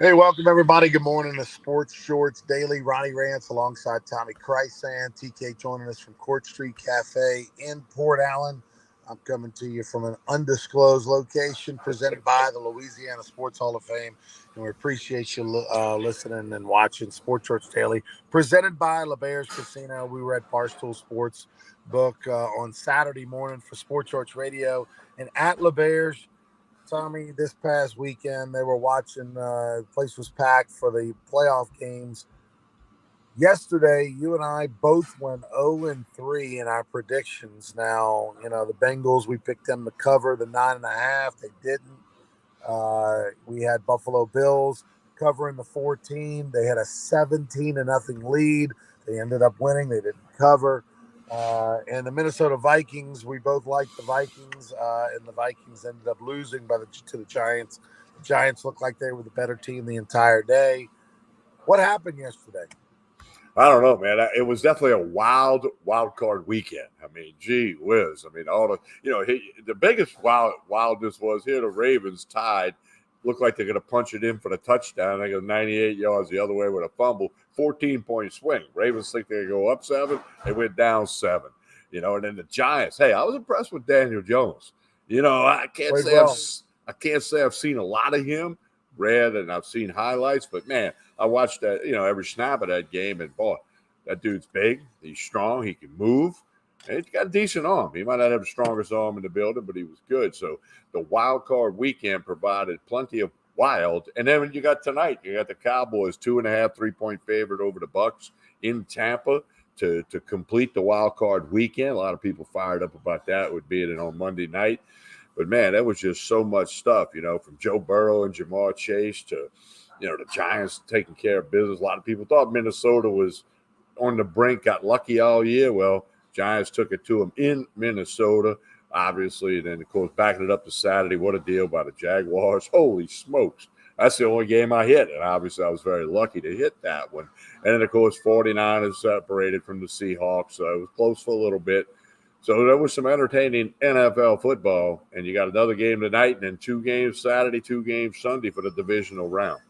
Hey, welcome everybody. Good morning to Sports Shorts Daily. Ronnie Rance alongside Tommy Krysan. TK joining us from Court Street Cafe in Port Allen. I'm coming to you from an undisclosed location presented by the Louisiana Sports Hall of Fame. And we appreciate you listening and watching Sports Shorts Daily, presented by LeBear's Casino. We were at Barstool Sports Book on Saturday morning for Sports Shorts Radio and at LeBear's. Tommy, this past weekend they were watching. The place was packed for the playoff games. Yesterday, you and I both went 0-3 in our predictions. Now, the Bengals. We picked them to cover the 9.5. They didn't. We had Buffalo Bills covering the 14. They had a 17-0 lead. They ended up winning. They didn't cover. And the Minnesota Vikings, we both liked the Vikings, and the Vikings ended up losing to the Giants. The Giants looked like they were the better team the entire day. What happened yesterday? I don't know, man. It was definitely a wild card weekend. I mean, gee whiz. I mean, the biggest wildness was here. The Ravens tied. Looked like they're going to punch it in for the touchdown. They go 98 yards the other way with a fumble. 14-point swing. Ravens think they go up 7. They went down 7. And then the Giants. Hey, I was impressed with Daniel Jones. I can't say I've seen a lot of him. Read and I've seen highlights, but man, I watched that, every snap of that game, and boy, that dude's big, he's strong, he can move, and he's got a decent arm. He might not have the strongest arm in the building, but he was good. So the wild card weekend provided plenty of wild. And then when you got tonight, you got the Cowboys 2.5 3-point favorite over the Bucks in Tampa to complete the wild card weekend. A lot of people fired up about that, would be it on Monday night. But, man, that was just so much stuff, from Joe Burrow and Jamar Chase to, the Giants taking care of business. A lot of people thought Minnesota was on the brink, got lucky all year. Well, Giants took it to them in Minnesota, obviously. And then, of course, backing it up to Saturday, what a deal by the Jaguars. Holy smokes. That's the only game I hit, and obviously I was very lucky to hit that one. And then, of course, 49ers separated from the Seahawks, so it was close for a little bit. So there was some entertaining NFL football, and you got another game tonight and then 2 games Saturday, 2 games Sunday for the divisional round.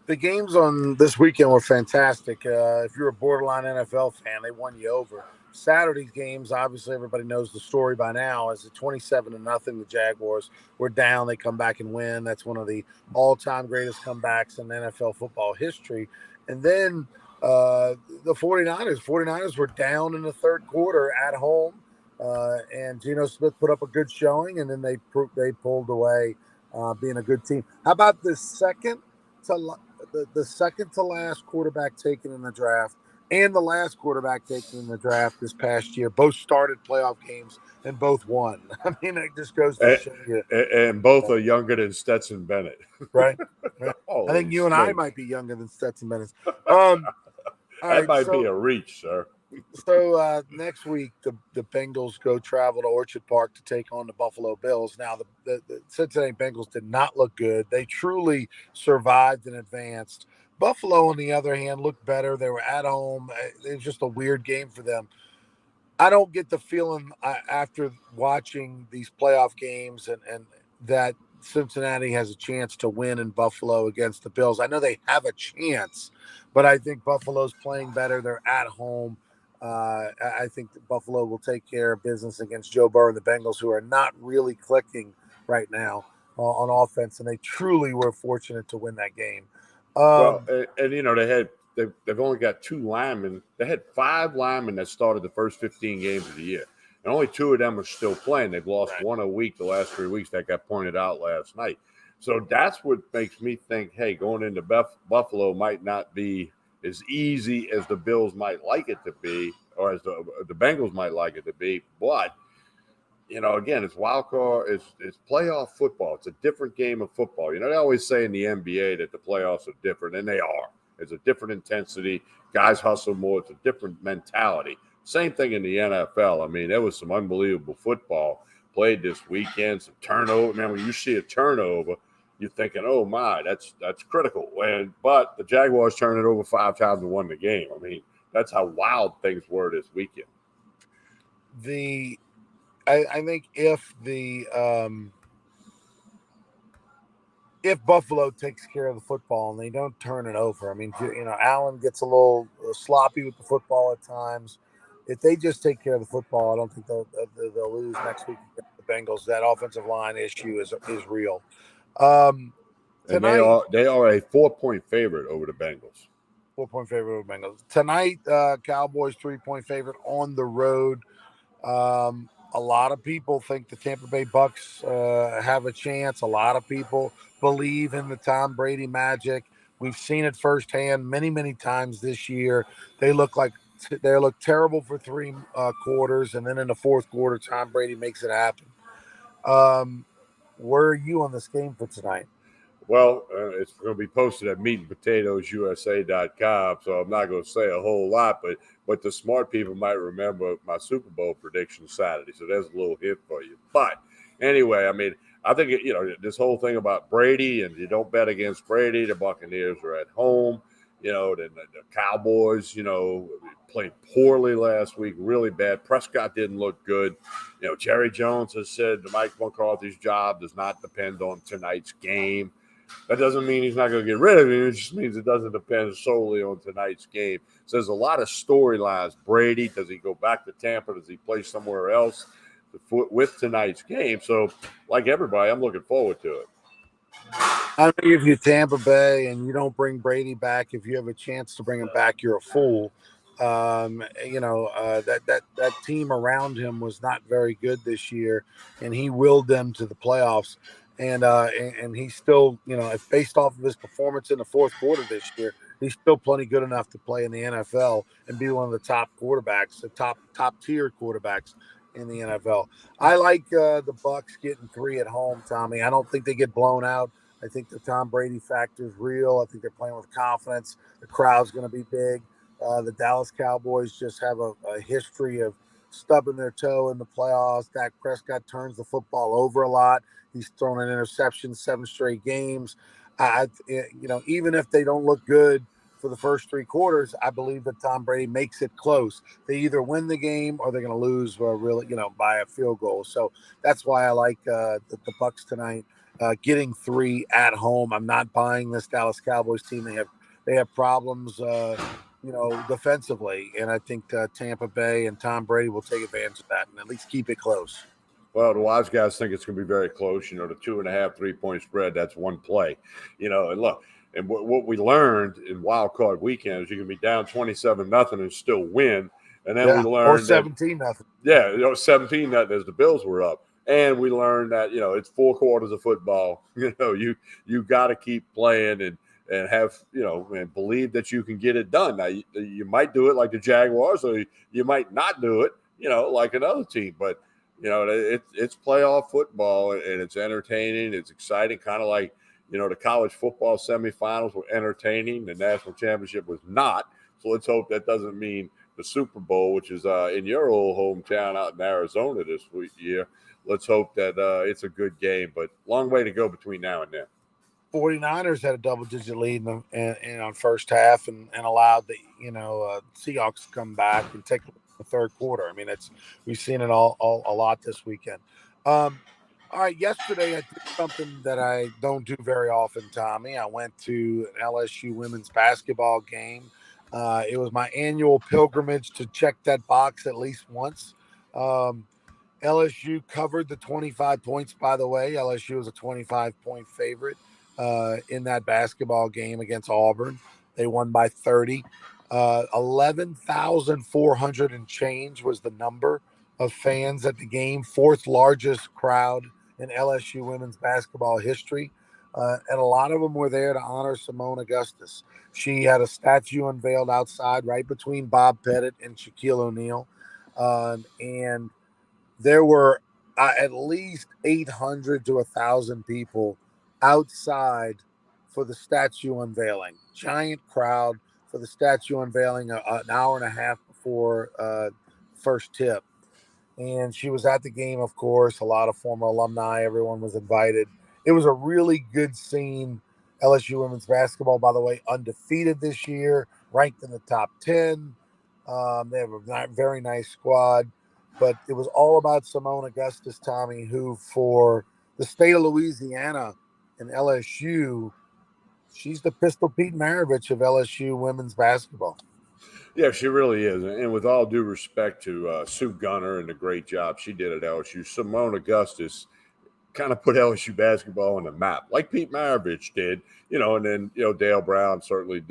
The games on this weekend were fantastic. If you're a borderline NFL fan, they won you over. Saturday's games, obviously everybody knows the story by now, is at 27-0. The Jaguars were down. They come back and win. That's one of the all-time greatest comebacks in NFL football history. And then the 49ers were down in the third quarter at home, and Geno Smith put up a good showing, and then they pulled away, being a good team. How about the second to last quarterback taken in the draft and the last quarterback taken in the draft this past year? Both started playoff games and both won. I mean, it just goes to show you. And both are younger than Stetson Bennett. Right. I think you and I might be younger than Stetson Bennett. That might be a reach, sir. So next week, the Bengals travel to Orchard Park to take on the Buffalo Bills. Now, the Cincinnati Bengals did not look good. They truly survived and advanced. Buffalo, on the other hand, looked better. They were at home. It was just a weird game for them. I don't get the feeling after watching these playoff games and that Cincinnati has a chance to win in Buffalo against the Bills. I know they have a chance, but I think Buffalo's playing better. They're at home. I think that Buffalo will take care of business against Joe Burrow and the Bengals, who are not really clicking right now on offense, and they truly were fortunate to win that game. They've only got 2 linemen. They had 5 linemen that started the first 15 games of the year, and only 2 of them are still playing. They've lost one a week the last 3 weeks. That got pointed out last night. So that's what makes me think, hey, going into Buffalo might not be as easy as the Bills might like it to be, or as the Bengals might like it to be. But, again, it's wild card. It's playoff football. It's a different game of football. They always say in the NBA that the playoffs are different, and they are. It's a different intensity. Guys hustle more. It's a different mentality. Same thing in the NFL. I mean, there was some unbelievable football played this weekend, some turnover. Man, when you see a turnover, you're thinking, oh, my, that's critical. But the Jaguars turned it over 5 times and won the game. I mean, that's how wild things were this weekend. I think if the if Buffalo takes care of the football and they don't turn it over. I mean, Allen gets a little sloppy with the football at times. If they just take care of the football, I don't think they'll lose next week against the Bengals. That offensive line issue is real. Um, And Tonight, they are a 4-point favorite over the Bengals. 4-point favorite over Bengals. Tonight, Cowboys 3-point favorite on the road. A lot of people think the Tampa Bay Bucks have a chance. A lot of people believe in the Tom Brady magic. We've seen it firsthand many, many times this year. They look like they look terrible for three quarters, and then in the fourth quarter, Tom Brady makes it happen. Um, where are you on this game for tonight? Well, it's going to be posted at meatandpotatoesusa.com, so I'm not going to say a whole lot, but the smart people might remember my Super Bowl prediction Saturday, so there's a little hint for you. But anyway, I mean, I think this whole thing about Brady and you don't bet against Brady. The Buccaneers are at home. The Cowboys, played poorly last week, really bad. Prescott didn't look good. Jerry Jones has said Mike McCarthy's job does not depend on tonight's game. That doesn't mean he's not going to get rid of him. It just means it doesn't depend solely on tonight's game. So there's a lot of storylines. Brady, does he go back to Tampa? Does he play somewhere else with tonight's game? So, like everybody, I'm looking forward to it. I think if you Tampa Bay and you don't bring Brady back, if you have a chance to bring him back, you're a fool. That team around him was not very good this year, and he willed them to the playoffs. And he's still, if based off of his performance in the fourth quarter this year, he's still plenty good enough to play in the NFL and be one of the top quarterbacks, the top tier quarterbacks in the NFL. I like the Bucks getting 3 at home, Tommy. I don't think they get blown out. I think the Tom Brady factor is real. I think they're playing with confidence. The crowd's going to be big. The Dallas Cowboys just have a history of stubbing their toe in the playoffs. Dak Prescott turns the football over a lot. He's thrown an interception 7 straight games. Even if they don't look good for the first 3 quarters, I believe that Tom Brady makes it close. They either win the game or they're going to lose, by a field goal. So that's why I like the Bucks tonight. Getting 3 at home. I'm not buying this Dallas Cowboys team. They have problems, defensively, and I think Tampa Bay and Tom Brady will take advantage of that and at least keep it close. Well, the wise guys think it's going to be very close. The 2.5 3-point spread, that's one play. And look, and what we learned in wild card weekend is you can be down 27-0 and still win. And then we learned or 17-0. Yeah, 17-0 as the Bills were up. And we learned that, it's 4 quarters of football. You got to keep playing and have, and believe that you can get it done. Now, you might do it like the Jaguars, or you might not do it, like another team. But, it's playoff football, and it's entertaining. It's exciting, kind of like, the college football semifinals were entertaining. The national championship was not. So let's hope that doesn't mean the Super Bowl, which is in your old hometown out in Arizona this year. Let's hope that it's a good game, but long way to go between now and then. 49ers had a double-digit lead in on first half and allowed the Seahawks to come back and take the third quarter. I mean, we've seen it all a lot this weekend. All right, yesterday I did something that I don't do very often, Tommy. I went to an LSU women's basketball game. It was my annual pilgrimage to check that box at least once. LSU covered the 25 points, by the way. LSU was a 25-point favorite in that basketball game against Auburn. They won by 30. 11,400 and change was the number of fans at the game, 4th largest crowd in LSU women's basketball history. And a lot of them were there to honor Simone Augustus. She had a statue unveiled outside right between Bob Pettit and Shaquille O'Neal. And there were at least 800 to 1,000 people outside for the statue unveiling. Giant crowd for the statue unveiling an hour and a half before first tip. And she was at the game, of course. A lot of former alumni. Everyone was invited. It was a really good scene. LSU women's basketball, by the way, undefeated this year, ranked in the top 10. They have a very nice squad. But it was all about Simone Augustus, Tommy, who for the state of Louisiana and LSU, she's the Pistol Pete Maravich of LSU women's basketball. Yeah, she really is. And with all due respect to Sue Gunner and the great job she did at LSU, Simone Augustus kind of put LSU basketball on the map, like Pete Maravich did, and then Dale Brown certainly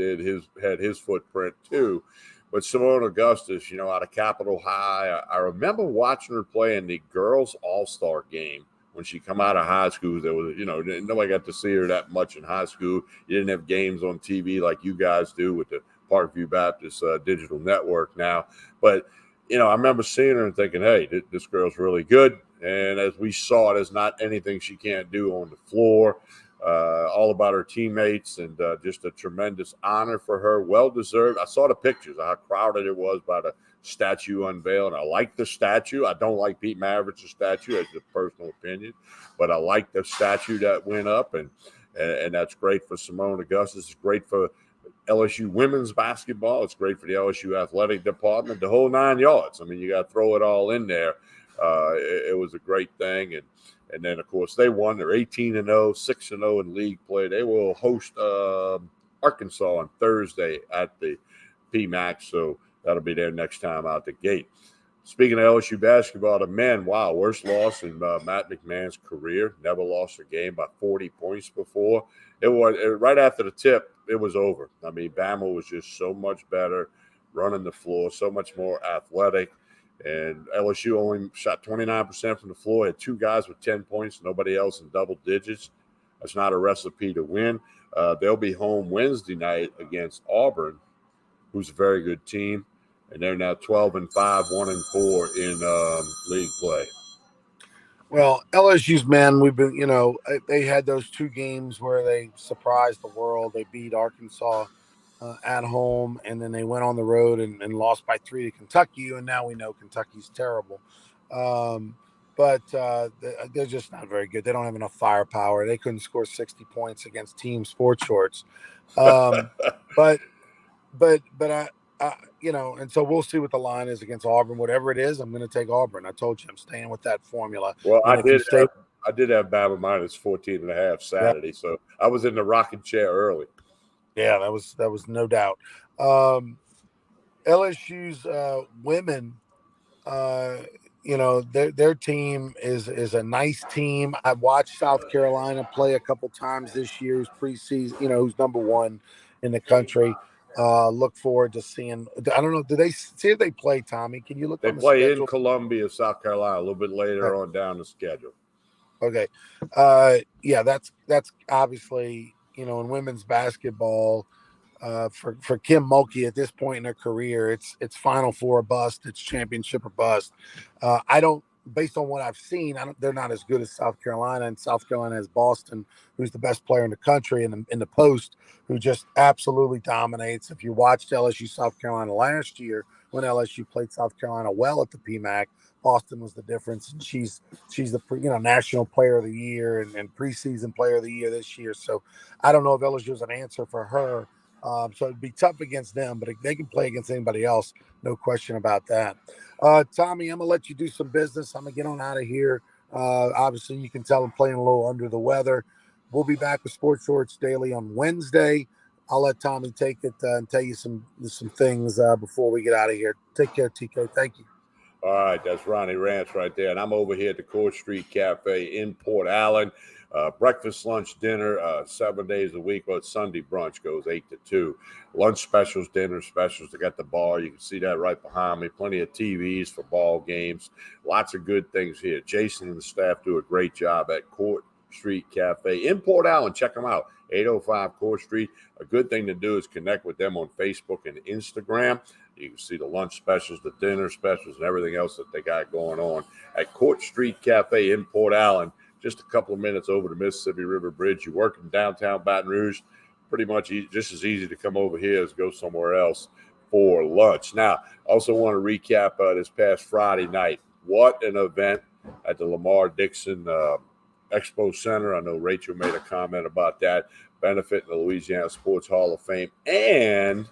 had his footprint too. But Simone Augustus, out of Capitol High, I remember watching her play in the girls' All-Star game when she come out of high school. There was, nobody got to see her that much in high school. You didn't have games on TV like you guys do with the Parkview Baptist digital network now. But I remember seeing her and thinking, hey, this girl's really good. And as we saw, there's not anything she can't do on the floor. All about her teammates, and just a tremendous honor for her. Well-deserved. I saw the pictures of how crowded it was by the statue unveiled. I like the statue. I don't like Pete Maravich's statue, as a personal opinion, but I like the statue that went up, and that's great for Simone Augustus. It's great for LSU women's basketball. It's great for the LSU athletic department, the whole 9 yards. I mean, you got to throw it all in there. It was a great thing. And then, of course, they won. They're 18-0, 6-0 in league play. They will host Arkansas on Thursday at the PMAC, so that'll be their next time out the gate. Speaking of LSU basketball, the men, wow, worst loss in Matt McMahon's career. Never lost a game by 40 points before. It was right after the tip, it was over. I mean, Bama was just so much better running the floor, so much more athletic. And LSU only shot 29% from the floor, had 2 guys with 10 points, nobody else in double digits. That's not a recipe to win. They'll be home Wednesday night against Auburn, who's a very good team. And they're now 12-5, 1-4 in league play. Well, LSU's men, we've been, they had those 2 games where they surprised the world. They beat Arkansas at home, and then they went on the road and lost by 3 to Kentucky. And now we know Kentucky's terrible. But they're just not very good. They don't have enough firepower. They couldn't score 60 points against Team Sports Shorts. But and so we'll see what the line is against Auburn. Whatever it is, I'm going to take Auburn. I told you I'm staying with that formula. Well, I did have Bama minus 14.5 Saturday, yep. So I was in the rocking chair early. Yeah, that was no doubt. LSU's women, their team is a nice team. I've watched South Carolina play a couple times this year's preseason. Who's number 1 in the country. Look forward to seeing. I don't know. Do they see if they play, Tommy? Can you look? They on the play schedule? In Columbia, South Carolina, a little bit later on down the schedule. Okay. Yeah, that's obviously in women's basketball. For Kim Mulkey at this point in her career, it's Final Four or bust, it's championship or bust. Based on what I've seen, they're not as good as South Carolina, and South Carolina has Boston, who's the best player in the country, and in the post, who just absolutely dominates. If you watched LSU South Carolina last year, when LSU played South Carolina well at the PMAC, Boston was the difference, and she's the national player of the year and preseason player of the year this year. So I don't know if LSU is an answer for her. So it'd be tough against them, but they can play against anybody else. No question about that. Tommy, I'm going to let you do some business. I'm going to get on out of here. Obviously, you can tell I'm playing a little under the weather. We'll be back with Sports Shorts Daily on Wednesday. I'll let Tommy take it and tell you some things before we get out of here. Take care, TK. Thank you. All right, that's Ronnie Rance right there. And I'm over here at the Court Street Cafe in Port Allen. Breakfast, lunch, dinner, 7 days a week. But Sunday brunch goes 8 to 2. Lunch specials, dinner specials. They got the bar. You can see that right behind me. Plenty of TVs for ball games. Lots of good things here. Jason and the staff do a great job at Court Street Cafe in Port Allen. Check them out. 805 Court Street. A good thing to do is connect with them on Facebook and Instagram. You can see the lunch specials, the dinner specials, and everything else that they got going on at Court Street Cafe in Port Allen. Just a couple of minutes over the Mississippi River Bridge. You work in downtown Baton Rouge, pretty much just as easy to come over here as go somewhere else for lunch. Now, also want to recap this past Friday night. What an event at the Lamar Dixon Expo Center. I know Rachel made a comment about that, benefiting the Louisiana Sports Hall of Fame and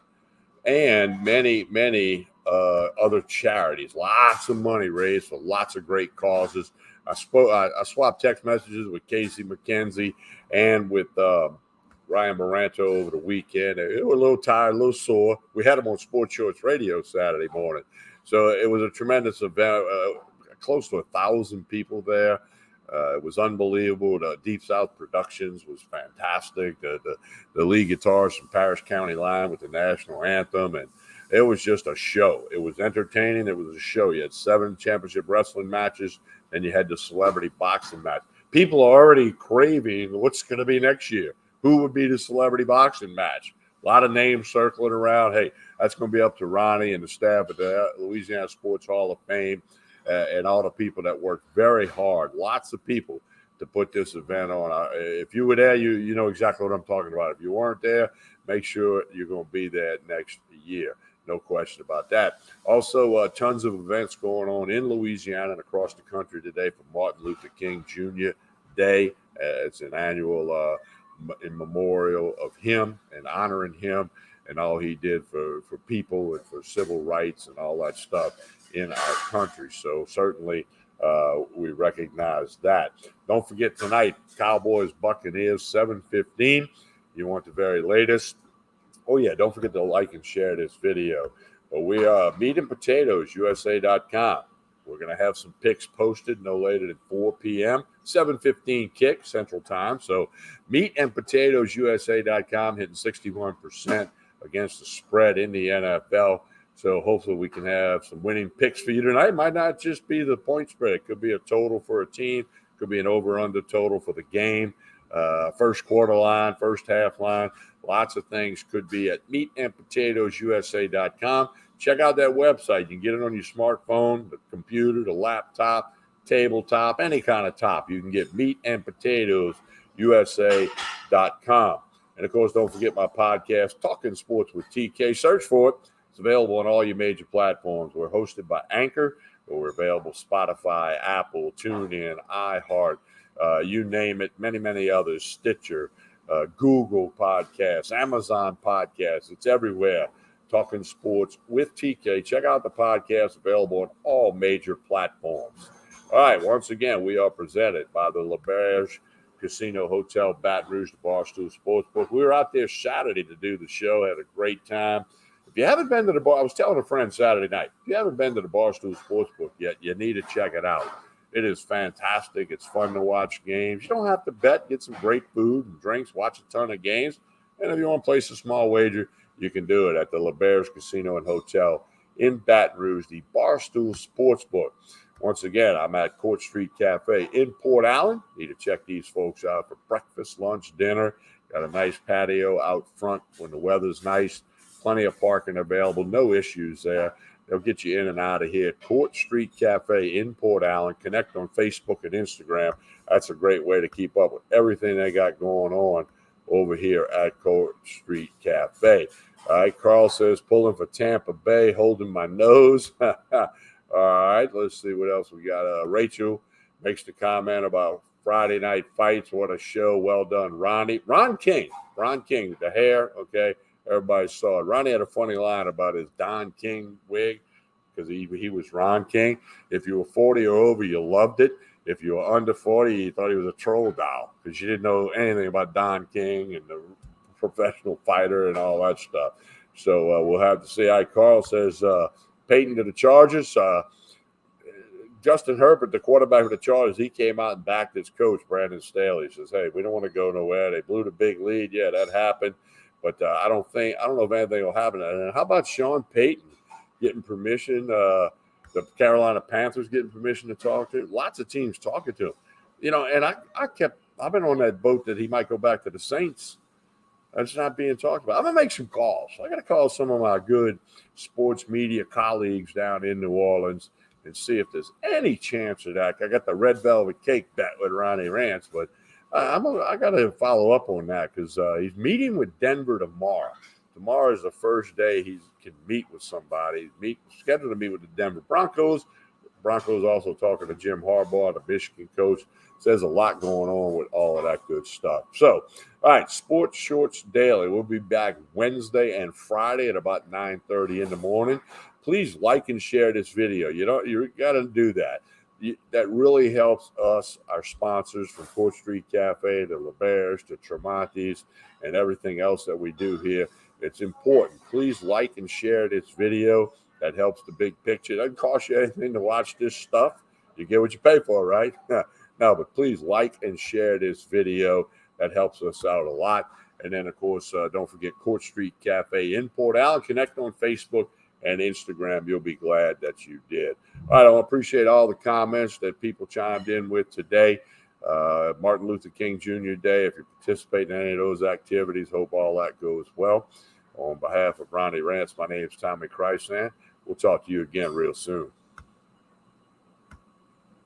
many, many other charities. Lots of money raised for lots of great causes. I swapped text messages with Casey McKenzie and with Ryan Moranto over the weekend. They were a little tired, a little sore. We had them on Sports Shorts Radio Saturday morning. So it was a tremendous event, close to 1,000 people there. It was unbelievable. The Deep South Productions was fantastic. The lead guitarist from Parish County Line with the national anthem, and it was just a show. It was entertaining. It was a show. You had 7 championship wrestling matches, and you had the celebrity boxing match. People are already craving what's going to be next year. Who would be the celebrity boxing match? A lot of names circling around. Hey, that's going to be up to Ronnie and the staff at the Louisiana Sports Hall of Fame and all the people that worked very hard. Lots of people to put this event on. If you were there, you know exactly what I'm talking about. If you weren't there, make sure you're going to be there next year. No question about that. Also, tons of events going on in Louisiana and across the country today for Martin Luther King Jr. Day. It's an annual in memorial of him and honoring him and all he did for people and for civil rights and all that stuff in our country. So certainly we recognize that. Don't forget tonight, Cowboys Buccaneers 7:15. You want the very latest. Oh, yeah, don't forget to like and share this video. But we are meatandpotatoesusa.com. We're going to have some picks posted no later than 4 p.m., 7:15 kick Central Time. So meatandpotatoesusa.com hitting 61% against the spread in the NFL. So hopefully we can have some winning picks for you tonight. It might not just be the point spread. It could be a total for a team. It could be an over-under total for the game. First quarter line, first half line. Lots of things could be at meatandpotatoesusa.com. Check out that website. You can get it on your smartphone, the computer, the laptop, tabletop, any kind of top. You can get meatandpotatoesusa.com. And, of course, don't forget my podcast, Talking Sports with TK. Search for it. It's available on all your major platforms. We're hosted by Anchor, but we're available Spotify, Apple, TuneIn, iHeart, you name it, many, many others, Stitcher, Google Podcasts, Amazon Podcasts. It's everywhere. Talking Sports with TK. Check out the podcast available on all major platforms. All right, once again, we are presented by the LaBerge Casino Hotel, Baton Rouge, the Barstool Sportsbook. We were out there Saturday to do the show, had a great time. If you haven't been to the bar, I was telling a friend Saturday night, if you haven't been to the Barstool Sportsbook yet, you need to check it out. It is fantastic. It's fun to watch games. You don't have to bet. Get some great food and drinks, watch a ton of games. And if you want to place a small wager, you can do it at the LaBerge Casino and Hotel in Baton Rouge, the Barstool Sportsbook. Once again, I'm at Court Street Cafe in Port Allen. Need to check these folks out for breakfast, lunch, dinner. Got a nice patio out front when the weather's nice. Plenty of parking available. No issues there. They'll get you in and out of here. Court Street Cafe in Port Allen. Connect on Facebook and Instagram. That's a great way to keep up with everything they got going on over here at Court Street Cafe. All right, Carl says, pulling for Tampa Bay, holding my nose. All right, let's see what else we got. Rachel makes the comment about Friday night fights. What a show. Well done, Ronnie. Ron King, the hair, okay. Everybody saw it. Ronnie had a funny line about his Don King wig because he was Ron King. If you were 40 or over, you loved it. If you were under 40, you thought he was a troll doll because you didn't know anything about Don King and the professional fighter and all that stuff. So we'll have to see. Carl says Peyton to the Chargers. Justin Herbert, the quarterback of the Chargers, he came out and backed his coach, Brandon Staley. He says, hey, we don't want to go nowhere. They blew the big lead. Yeah, that happened. But I don't know if anything will happen. And how about Sean Payton getting permission? The Carolina Panthers getting permission to talk to him. Lots of teams talking to him. You know, and I've been on that boat that he might go back to the Saints. That's not being talked about. I'm going to make some calls. I got to call some of my good sports media colleagues down in New Orleans and see if there's any chance of that. I got the red velvet cake bet with Ronnie Rance, but I got to follow up on that because he's meeting with Denver tomorrow. Tomorrow is the first day he can meet with somebody. Scheduled to meet with the Denver Broncos. Broncos also talking to Jim Harbaugh, the Michigan coach. So there's a lot going on with all of that good stuff. So, all right, Sports Shorts Daily. We'll be back Wednesday and Friday at about 9:30 in the morning. Please like and share this video. You got to do that. that really helps us, our sponsors from Court Street Cafe to LeBear's to Tremonti's and everything else that we do here. It's important. Please like and share this video. That helps the big picture. It doesn't cost you anything to watch this stuff. You get what you pay for, right? No, but please like and share this video. That helps us out a lot. And then, of course, don't forget Court Street Cafe in Port Allen. Connect on Facebook and Instagram. You'll be glad that you did. All right, I appreciate all the comments that people chimed in with today. Martin Luther King Jr. Day. If you participate in any of those activities, hope all that goes well. On behalf of Ronnie Rance, my name is Tommy Chrysan. We'll talk to you again real soon.